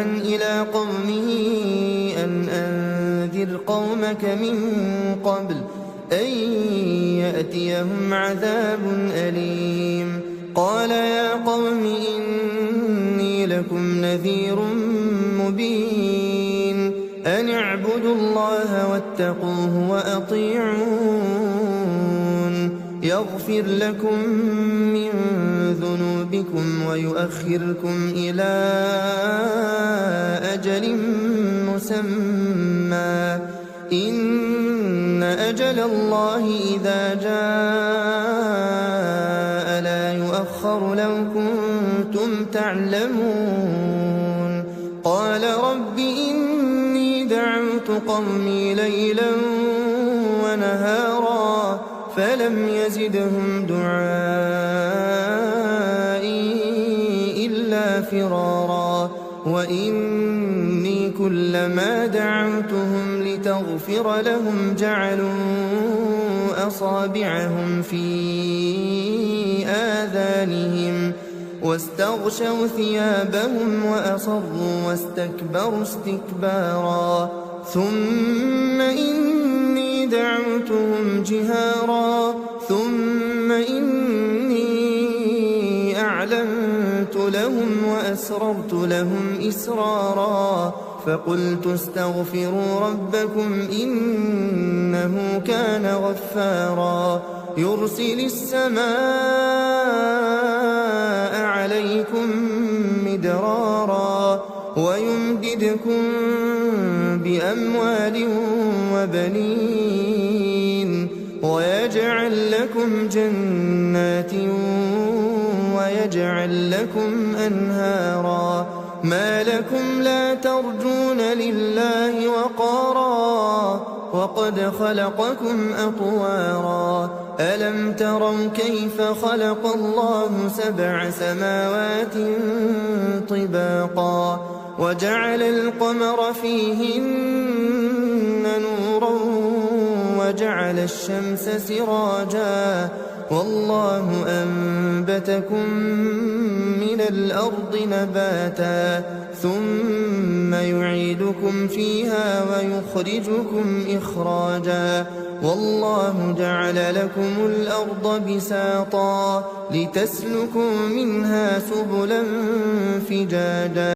نوحا إلى قومه أن أنذر قومك من قبل أن يأتيهم عذاب أليم. قال يا قوم إني لكم نذير مبين أن اعبدوا الله واتقوه وأطيعون يغفر لكم من ذنوبكم ويؤخركم إلى أجل مسمى إن أجل الله إذا جاء لا يؤخر لو كنتم تعلمون. قال رب إني دعوت قومي ليلا ونهارا فلم يزدهم دعائي إلا فرارا وإني كلما دعوتهم لتغفر لهم جعلوا أصابعهم في آذانهم واستغشوا ثيابهم وأصروا واستكبروا استكبارا ثم إني دعوتهم جهارا ثم إني أعلنت لهم وأسررت لهم إسرارا فقلت استغفروا ربكم إنه كان غفارا يرسل السماء عليكم مدرارا ويمددكم بأموال وبنين ويجعل لكم جنات ويجعل لكم أنهارا ما لكم لا ترجون لله وقارا وقد خلقكم أطوارا ألم تروا كيف خلق الله 7 سماوات طباقا وجعل القمر فيهن نورا وجعل الشمس سراجا والله أنبتكم من الأرض نباتا ثم يعيدكم فيها ويخرجكم إخراجا والله جعل لكم الأرض بساطا لتسلكوا منها سبلا فجاجا